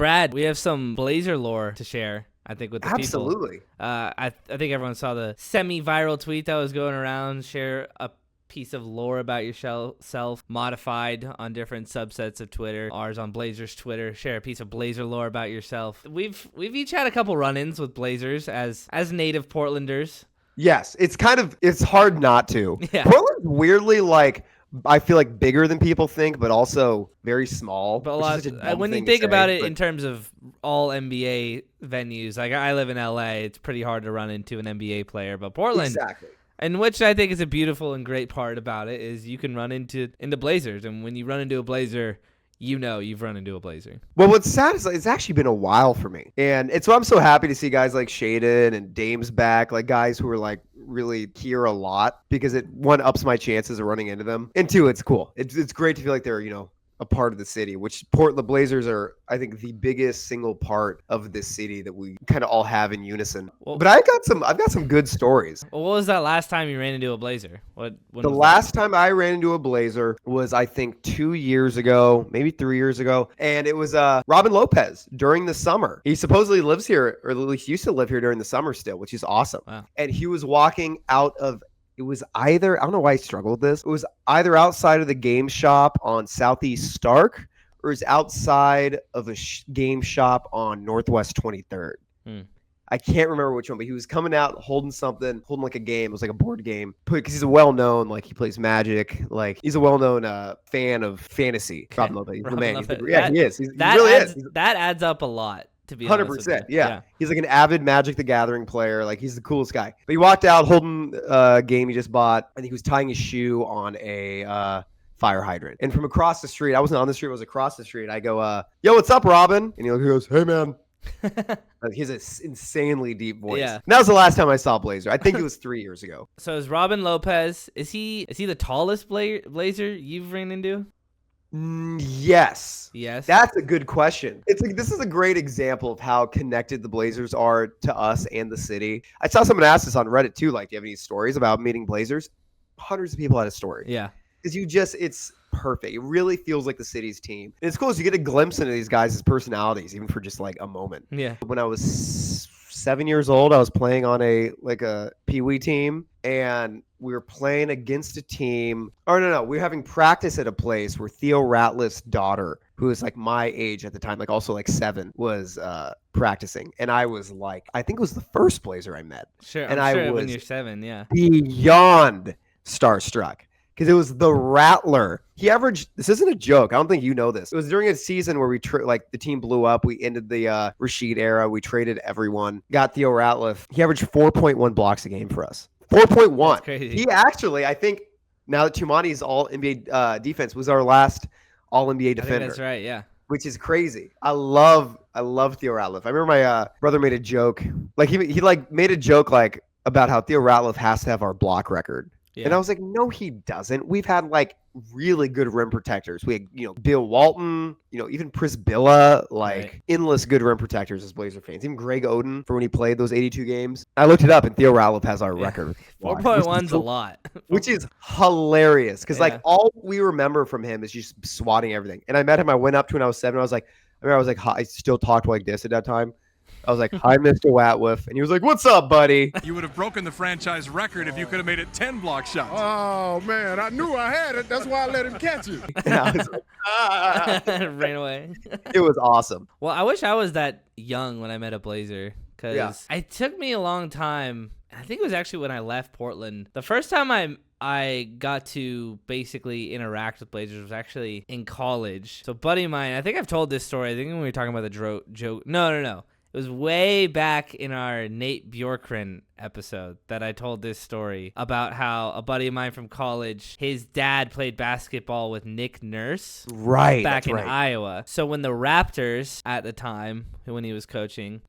Brad, we have some Blazer lore to share, I think, with the people. Absolutely. I think everyone saw the semi-viral tweet that was going around. Share a piece of lore about yourself, modified on different subsets of Twitter. Ours on Blazers Twitter. Share a piece of Blazer lore about yourself. We've each had a couple run-ins with Blazers as native Portlanders. Yes, it's hard not to. Yeah. Portland's weirdly like, I feel like bigger than people think, but also very small. But when you think about it in terms of all NBA venues, like I live in LA, it's pretty hard to run into an NBA player. But Portland, exactly. And which I think is a beautiful and great part about it is you can run into Blazers, and when you run into a Blazer, you know you've run into a Blazer. Well, what's sad is it's actually been a while for me. And it's why I'm so happy to see guys like Shaden and Dame's back, like guys who are like really here a lot, because it, one, ups my chances of running into them. And two, it's cool. It's great to feel like they're, a part of the city, which the Blazers are, I think, the biggest single part of this city that we kind of all have in unison. Well, but I've got some good stories. Well, what was that last time you ran into a Blazer? The last time I ran into a Blazer was, I think, 2 years ago, maybe 3 years ago. And it was Robin Lopez during the summer. He supposedly lives here, or at least used to live here during the summer still, which is awesome. Wow. And he was walking out of, it was either, I don't know why I struggled with this. It was either outside of the game shop on Southeast Stark, or it's outside of a game shop on Northwest 23rd. I can't remember which one, but he was coming out holding like a game. It was like a board game, because he's a well-known, like he plays Magic. Like he's a well-known fan of fantasy. Robin Lopez. He's the man. He is. He really is. That adds up a lot. 100%. Yeah. He's like an avid Magic the Gathering player. Like he's the coolest guy. But he walked out holding a game he just bought, and he was tying his shoe on a fire hydrant. And from across the street, I wasn't on the street, I was across the street. I go, yo, what's up, Robin? And he goes, hey, man. He has an insanely deep voice. Yeah. And that was the last time I saw Blazer. I think it was 3 years ago. So is Robin Lopez, is he the tallest Blazer you've ran into? Yes. That's a good question. It's like, this is a great example of how connected the Blazers are to us and the city. I saw someone ask this on Reddit too, like, do you have any stories about meeting Blazers? Hundreds of people had a story. Yeah. Because it's perfect. It really feels like the city's team. And it's cool, you get a glimpse into these guys' personalities, even for just like a moment. Yeah. When I was 7 years old, I was playing on a Pee-wee team, and we were playing against a team. We were having practice at a place where Theo Ratliff's daughter, who was like my age at the time, like also like 7, was practicing. And I was like, I think it was the first Blazer I met. Sure. And I'm I sure was when you're 7, yeah. beyond starstruck. Because it was the Rattler. He averaged, this isn't a joke, I don't think you know this. It was during a season where the team blew up. We ended the Rashid era. We traded everyone. Got Theo Ratliff. He averaged 4.1 blocks a game for us. 4.1. That's crazy. He actually, I think, now that Tumani's all NBA defense, was our last all NBA defender. I think that's right, yeah. Which is crazy. I love Theo Ratliff. I remember my brother made a joke. Like he made a joke like about how Theo Ratliff has to have our block record. Yeah. And I was like, no, he doesn't. We've had like really good rim protectors. We had, Bill Walton, even Prisbilla, endless good rim protectors as Blazer fans. Even Greg Oden for when he played those 82 games. I looked it up, and Theo Ratliff has our record. 4.1's a lot. Which is hilarious, because all we remember from him is just swatting everything. And I met him. I went up to when I was 7. I was like, I still talked like this at that time. I was like, hi, Mr. Ratliff. And he was like, what's up, buddy? You would have broken the franchise record if you could have made it 10 block shots. Oh, man. I knew I had it. That's why I let him catch it. And I was like, ran away. It was awesome. Well, I wish I was that young when I met a Blazer, because it took me a long time. I think it was actually when I left Portland. The first time I got to basically interact with Blazers was actually in college. So, buddy of mine, I think I've told this story. I think when we were talking about the joke. No. It was way back in our Nate Bjorkgren episode that I told this story about how a buddy of mine from college, his dad played basketball with Nick Nurse back in Iowa. So when the Raptors at the time, when he was coaching,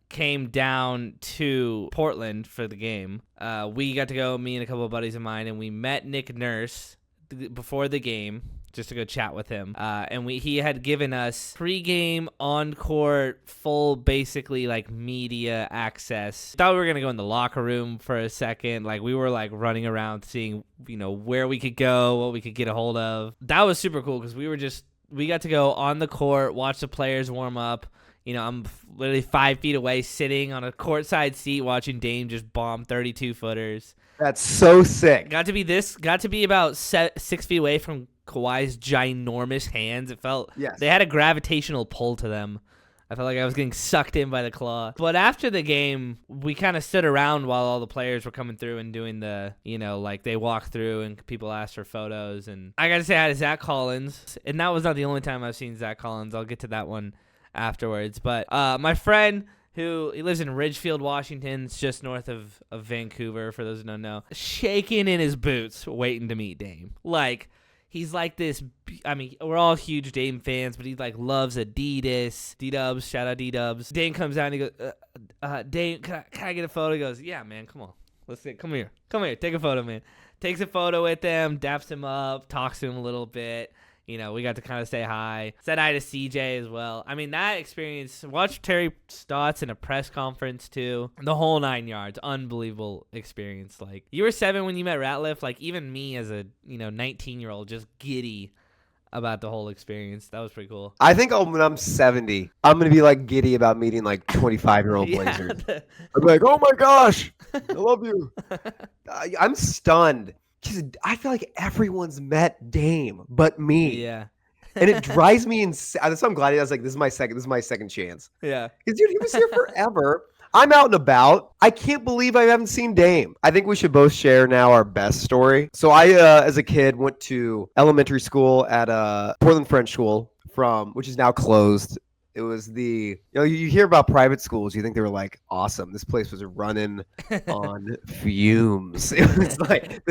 came down to Portland for the game, we got to go, me and a couple of buddies of mine, and we met Nick Nurse before the game, just to go chat with him. And he had given us pregame, on-court, full, basically, like, media access. Thought we were going to go in the locker room for a second. Like, we were, like, running around seeing, where we could go, what we could get a hold of. That was super cool, because we were just We got to go on the court, watch the players warm up. You know, I'm literally 5 feet away sitting on a courtside seat watching Dame just bomb 32-footers. That's so sick. Got to be about 6 feet away from Kawhi's ginormous hands. It felt they had a gravitational pull to them. I felt like I was getting sucked in by the claw. But after the game, we kind of stood around while all the players were coming through and doing the, you know, like they walked through and people asked for photos. And I got to say hi to Zach Collins. And that was not the only time I've seen Zach Collins. I'll get to that one afterwards. But my friend, he lives in Ridgefield, Washington. It's just north of Vancouver, for those who don't know. Shaking in his boots, waiting to meet Dame. Like, he's like this. I mean, we're all huge Dame fans, but he like loves Adidas. D-Dubs, shout out D-Dubs. Dame comes out and he goes, Dame, can I get a photo? He goes, yeah, man, come on. Come here, take a photo, man. Takes a photo with him, daps him up, talks to him a little bit. You know, we got to kind of say hi. Said hi to CJ as well. I mean, that experience, watched Terry Stotts in a press conference too. The whole 9 yards. Unbelievable experience. Like, you were 7 when you met Ratliff. Like, even me as a, 19-year-old, just giddy about the whole experience. That was pretty cool. I think when I'm 70, I'm going to be like giddy about meeting like 25-year-old Blazers. I'm like, oh my gosh, I love you. I'm stunned. I feel like everyone's met Dame but me. Yeah. And it drives me insane. That's why I'm glad I was like, this is my second chance. Yeah. Because dude, he was here forever. I'm out and about. I can't believe I haven't seen Dame. I think we should both share now our best story. So I, as a kid, went to elementary school at Portland French School, which is now closed. It was you hear about private schools, you think they were like awesome. This place was running on fumes. It was like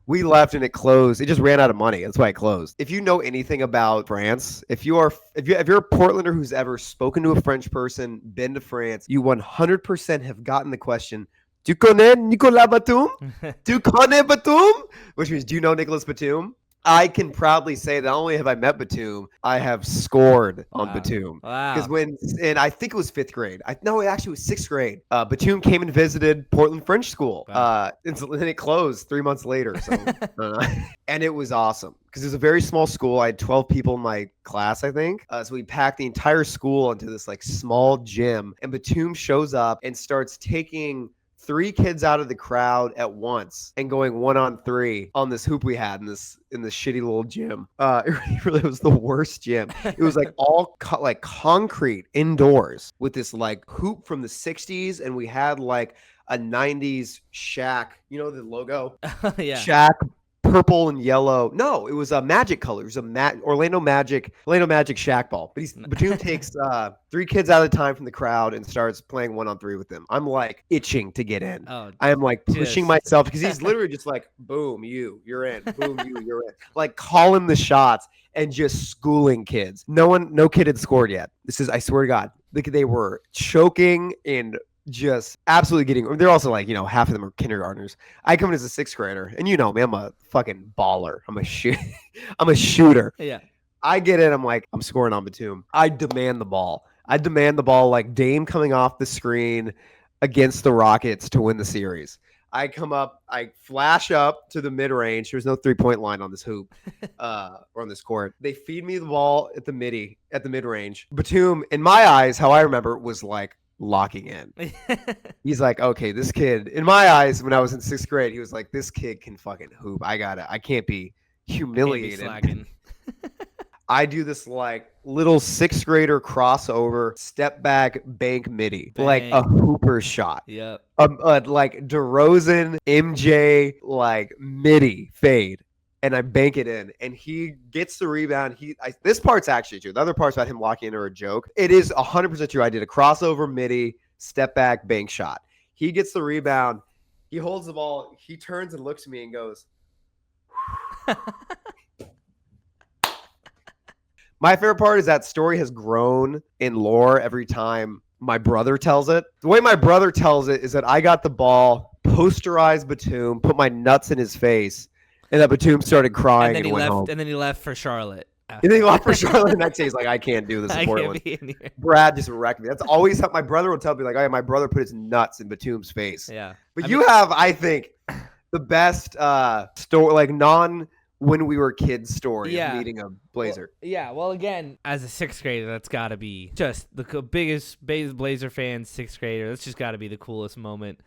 we left and it closed. It just ran out of money. That's why it closed. If you know anything about France, if you're a Portlander who's ever spoken to a French person, been to France, you 100% have gotten the question, "Tu connais Nicolas Batum? Tu connais Batum?" Which means, do you know Nicolas Batum? I can proudly say that not only have I met Batum, I have scored on Batum. Wow. Because I think it was 5th grade. No, it actually was 6th grade. Batum came and visited Portland French School. Wow. And then it closed 3 months later. So, and it was awesome because it was a very small school. I had 12 people in my class, I think. So we packed the entire school into this like small gym. And Batum shows up and starts taking 3 kids out of the crowd at once and going 1-on-3 on this hoop we had in this shitty little gym. It really was the worst gym. It was like all like concrete indoors with this like hoop from the 60s, and we had like a 90s Shaq, you know the logo? Yeah. Shaq, purple and yellow. No, it was a Magic color. It was a Orlando Magic Shaq ball. But Batum takes 3 kids at a time from the crowd and starts playing 1-on-3 with them. I'm like itching to get in. I am like pushing myself because he's literally just like, boom, you're in. Boom, you're in. Like calling the shots and just schooling kids. No kid had scored yet. I swear to God, they were choking and just absolutely getting. They're also like, half of them are kindergartners. I come in as a 6th grader, and me, I'm a fucking baller. I'm a shooter. Yeah. I get in. I'm like, I'm scoring on Batum. I demand the ball. Like Dame coming off the screen against the Rockets to win the series. I come up, I flash up to the mid-range. There's no 3-point line on this hoop or on this court. They feed me the ball at the mid-range. Batum, in my eyes, how I remember, was like locking in. He's like, okay, this kid, in my eyes, when I was in 6th grade, he was like, this kid can fucking hoop. I can't be humiliated. I do this like little 6th grader crossover step back bank midi, like a hooper shot. Yep. Like DeRozan, MJ, like midi fade. And I bank it in, and he gets the rebound. This part's actually true. The other part's about him locking in or a joke. It is 100% true. I did a crossover midi, step back, bank shot. He gets the rebound. He holds the ball. He turns and looks at me and goes, My favorite part is that story has grown in lore every time my brother tells it. The way my brother tells it is that I got the ball, posterized Batum, put my nuts in his face, and that Batum started crying and went home. And then he left for Charlotte. And then he left for Charlotte the next day. He's like, I can't do this in Portland. Brad just wrecked me. That's always how my brother will tell me, like, oh, yeah, my brother put his nuts in Batum's face. Yeah. But you have, I think, the best story, like when we were kids story Yeah. of meeting a Blazer. Well, again, as a sixth grader, that's got to be just the biggest Blazer fan, sixth grader. That's just got to be the coolest moment.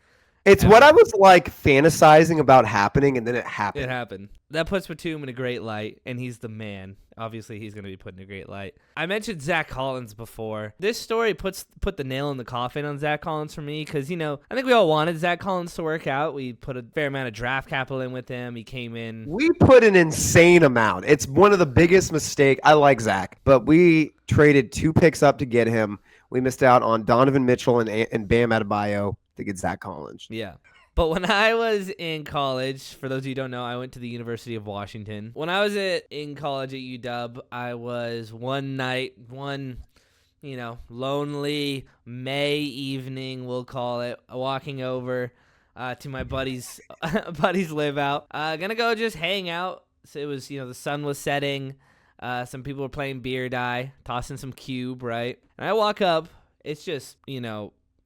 It's what I was like fantasizing about happening, and then it happened. It happened. That puts Batum in a great light, and he's the man. Obviously, he's going to be put in a great light. I mentioned Zach Collins before. This story put the nail in the coffin on Zach Collins for me because, I think we all wanted Zach Collins to work out. We put a fair amount of draft capital in with him. He came in. We put an insane amount. It's one of the biggest mistakes. I like Zach, but we traded 2 picks up to get him. We missed out on Donovan Mitchell and Bam Adebayo to get Zach Collins. Yeah. But when I was in college, for those of you who don't know, I went to the University of Washington. When I was in college at UW, I was one lonely May evening, we'll call it, walking over to my buddy's live out. Gonna go just hang out. So it was, the sun was setting. Some people were playing beer die, tossing some cube, right? And I walk up. It's just,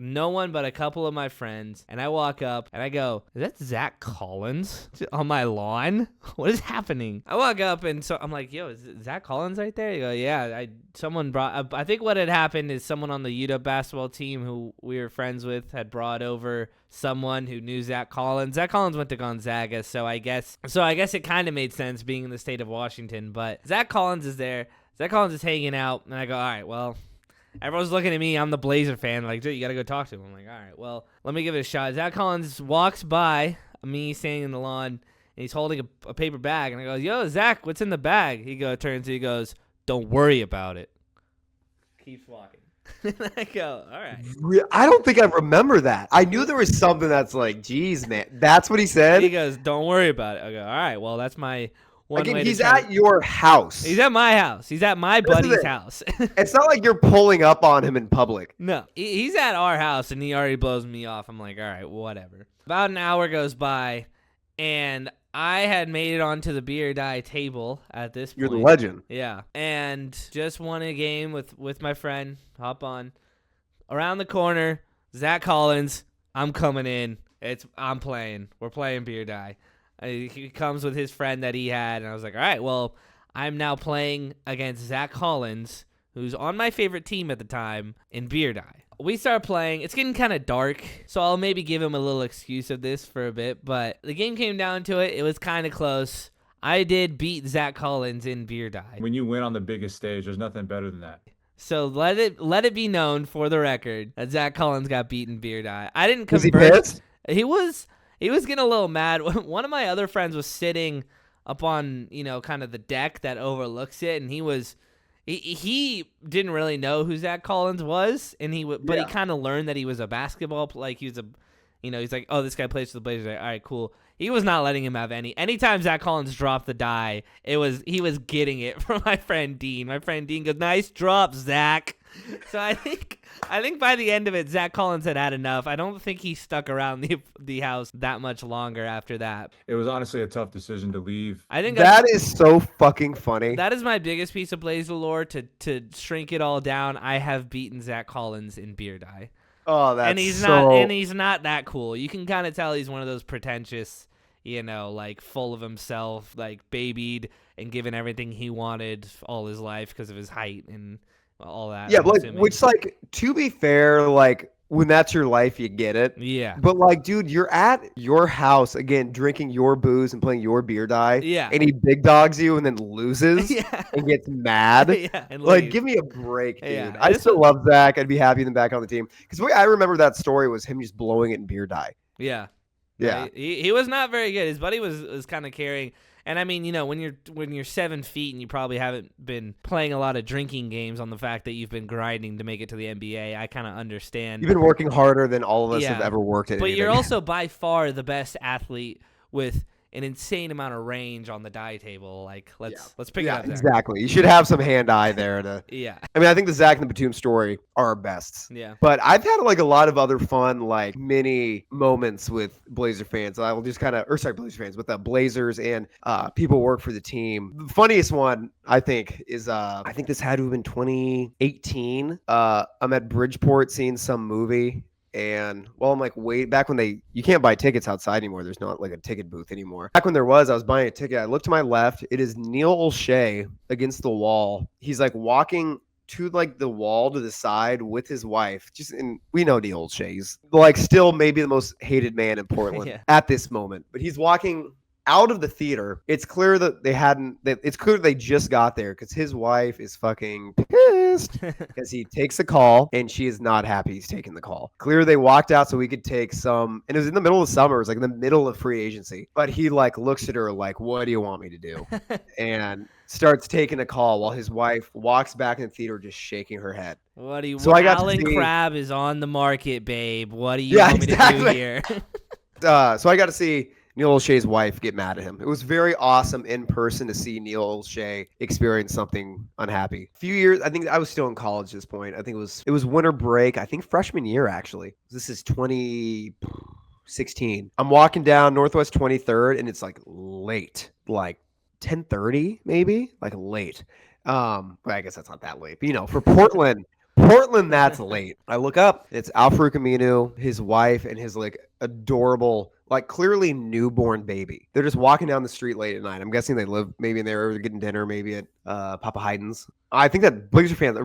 no one but a couple of my friends. And I walk up and I go, is that Zach Collins on my lawn? What is happening? I walk up and so I'm like, yo, is Zach Collins right there? You go, yeah. I think what had happened is someone on the UW basketball team who we were friends with had brought over someone who knew Zach Collins. Zach Collins went to Gonzaga, so I guess it kind of made sense being in the state of Washington. But Zach Collins is there. Zach Collins is hanging out, and I go, all right, well, everyone's looking at me. I'm the Blazer fan. Like, dude, you got to go talk to him. I'm like, all right, well, let me give it a shot. Zach Collins walks by me standing in the lawn, and he's holding a paper bag. And I go, yo, Zach, what's in the bag? He goes, don't worry about it. Keeps walking. And I go, all right. I don't think I remember that. I knew there was something that's like, geez, man. That's what he said? He goes, don't worry about it. I go, all right, well, that's my one Again, way he's to try. at your house. He's at my house. He's at my buddy's house. It's not like you're pulling up on him in public. No, he's at our house, and he already blows me off. I'm like, all right, whatever. About an hour goes by, and I had made it onto the beer die table at this point. You're the legend. Yeah, and just won a game with my friend. Hop on. Around the corner, Zach Collins. I'm coming in. I'm playing. We're playing beer die. He comes with his friend that he had, and I was like, all right, well, I'm now playing against Zach Collins, who's on my favorite team at the time, in beer die. We start playing. It's getting kind of dark, so I'll maybe give him a little excuse of this for a bit, but the game came down to it. It was kind of close. I did beat Zach Collins in beer die. When you win on the biggest stage, there's nothing better than that. So let it be known for the record that Zach Collins got beaten beer die. I didn't convert. Was he pissed? He was getting a little mad. One of my other friends was sitting up on, kind of the deck that overlooks it, and he didn't really know who Zach Collins was, and he kind of learned that he was a basketball like he was a, he's like, oh, this guy plays for the Blazers. Like, all right, cool. He was not letting him have any. Anytime Zach Collins dropped the die, he was getting it from my friend Dean. My friend Dean goes, nice drop, Zach. So I think by the end of it, Zach Collins had enough. I don't think he stuck around the house that much longer after that. It was honestly a tough decision to leave. I think that is so fucking funny. That is my biggest piece of Blazer lore to shrink it all down. I have beaten Zach Collins in beer die. Oh, that's and he's not that cool. You can kind of tell he's one of those pretentious, like full of himself, like babied and given everything he wanted all his life because of his height and all that. Yeah, which, like, to be fair, like, when that's your life, you get it. Yeah. But, like, dude, you're at your house, again, drinking your booze and playing your beer die. Yeah. And he big dogs you and then loses and gets mad. Yeah. And like, give me a break, dude. Yeah. I still love Zach. I'd be happy than back on the team. Because the way I remember that story was him just blowing it in beer die. Yeah. Yeah. He was not very good. His buddy was kind of carrying. And I mean, when you're 7 feet and you probably haven't been playing a lot of drinking games on the fact that you've been grinding to make it to the NBA, I kind of understand. You've been working harder than all of us have ever worked at But anything. you're also by far the best athlete with an insane amount of range on the die table. Like, let's pick it up there. Exactly. You should have some hand-eye there to. Yeah. I mean, I think the Zach and the Batum story are our best. Yeah. But I've had like a lot of other fun like mini moments with Blazer fans. I will just Blazer fans with the Blazers and people who work for the team. The funniest one I think is I think this had to have been 2018. I'm at Bridgeport seeing some movie. And well, I'm like, wait, back when you can't buy tickets outside anymore. There's not like a ticket booth anymore. Back when there was, I was buying a ticket. I looked to my left. It is Neil Olshey against the wall. He's like walking to like the wall to the side with his wife. And we know Neil Olshey. He's like still maybe the most hated man in Portland at this moment. But he's walking out of the theater. It's clear that it's clear they just got there because his wife is fucking pissed because he takes a call and she is not happy he's taking the call. Clear they walked out so we could take some, and it was in the middle of summer. It was like in the middle of free agency. But he like looks at her like, what do you want me to do? And starts taking a call while his wife walks back in the theater just shaking her head. What do you so I got Alan to see, Crabb is on the market, babe. What do you want me to do here? So I got to see Neil Olshey's wife get mad at him. It was very awesome in person to see Neil Olshey experience something unhappy. A few years, I think I was still in college at this point. I think it was winter break. I think freshman year, actually. This is 2016. I'm walking down Northwest 23rd, and it's like late, like 10:30 maybe, like late. But I guess that's not that late. But, for Portland, that's late. I look up, it's Al-Farouq Aminu, his wife, and his like adorable, like clearly newborn baby. They're just walking down the street late at night. I'm guessing they live maybe in there, getting dinner, maybe at Papa Haydn's. I think that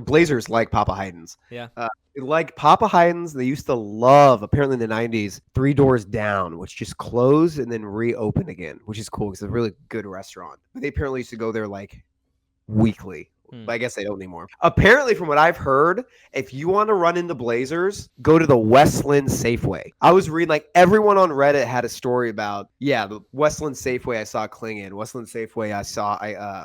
Blazers like Papa Haydn's. Yeah. They like Papa Haydn's. They used to love, apparently in the 90s, Three Doors Down, which just closed and then reopened again, which is cool because it's a really good restaurant. But they apparently used to go there like weekly. But I guess they don't anymore. Apparently, from what I've heard, if you want to run into Blazers, go to the Westland Safeway. I was reading, like, everyone on Reddit had a story about, the Westland Safeway I saw Klingon, Westland Safeway I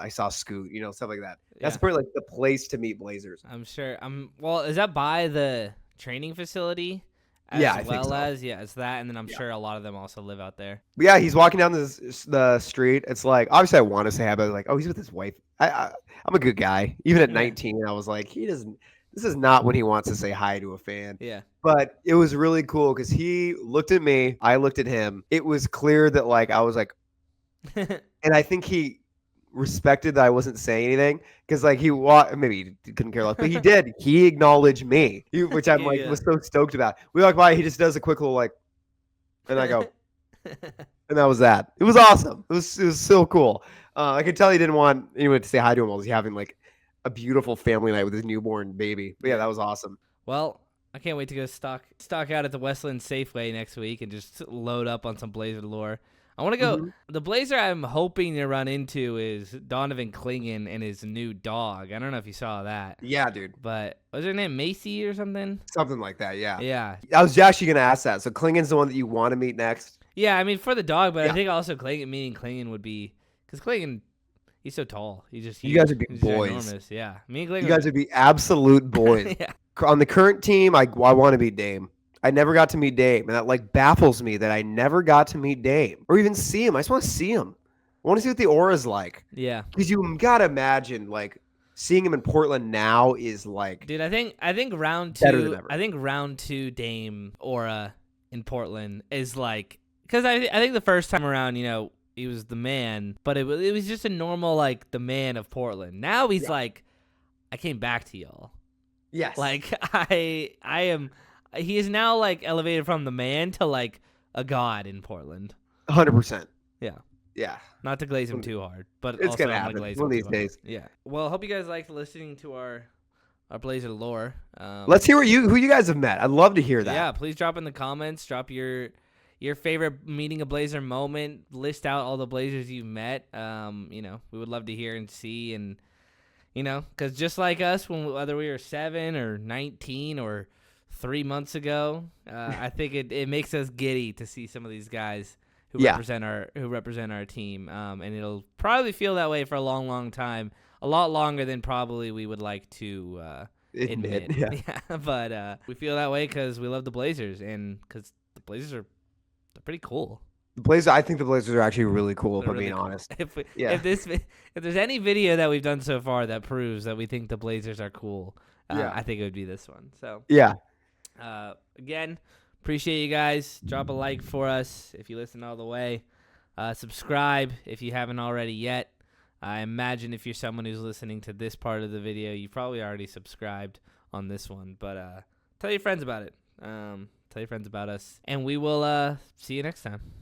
saw Scoot, stuff like that. That's pretty like the place to meet Blazers. I'm sure. Well, is that by the training facility? I think so. It's that, and then I'm sure a lot of them also live out there. But yeah, he's walking down the street. It's like, obviously I want to say hi, but like, oh, he's with his wife. I'm a good guy. Even at 19, I was like, this is not when he wants to say hi to a fan. Yeah. But it was really cool because he looked at me, I looked at him. It was clear that like I was like, and I think he respected that I wasn't saying anything because like maybe he couldn't care less, but he did. He acknowledged me, which I'm like was so stoked about. We walk by, he just does a quick little like, and I go, and that was that. It was awesome. It was so cool. I could tell he didn't want anyone to say hi to him while he's having like a beautiful family night with his newborn baby. But yeah, that was awesome. Well, I can't wait to go stock out at the Westland Safeway next week and just load up on some Blazer lore. I want to go. The Blazer I'm hoping to run into is Donovan Klingon and his new dog. I don't know if you saw that. Yeah, dude. But was her name Macy or something? Something like that, yeah. Yeah. I was actually going to ask that. So Klingon's the one that you want to meet next? Yeah, I mean, for the dog, but I think also meeting Klingon would be... Because Klingon, he's so tall. You guys would be boys. Enormous. Yeah. Me and Klingon... You guys would be absolute boys. Yeah. On the current team, I want to meet Dame. I never got to meet Dame, and that like baffles me that I never got to meet Dame or even see him. I just want to see him. I want to see what the aura's like. Yeah, because you gotta imagine like seeing him in Portland now is like, dude. I think round two. Better than ever. I think round two Dame aura in Portland is like because I think the first time around, he was the man, but it was just a normal like the man of Portland. Now he's like, I came back to y'all. Yes, like I am. He is now like elevated from the man to like a god in Portland. 100%. Yeah. Yeah. Not to glaze him too hard, but it's also gonna not happen to glaze one of him these too days. hard. Yeah. Well, I hope you guys liked listening to our Blazer lore. Let's hear who you guys have met. I'd love to hear that. Yeah. Please drop in the comments. Drop your favorite meeting a Blazer moment. List out all the Blazers you've met. We would love to hear and see, and because just like us, whether we were 7 or 19 or 3 months ago, I think it makes us giddy to see some of these guys who represent our team, and it'll probably feel that way for a long, long time, a lot longer than probably we would like to admit. Yeah. But we feel that way because we love the Blazers and because the Blazers they're pretty cool. I think the Blazers are actually really cool. If I'm being honest. If there's any video that we've done so far that proves that we think the Blazers are cool, I think it would be this one. So yeah. Again, appreciate you guys. Drop a like for us if you listen all the way. Subscribe if you haven't already yet. I imagine if you're someone who's listening to this part of the video, you probably already subscribed on this one. But tell your friends about it. Tell your friends about us. And we will see you next time.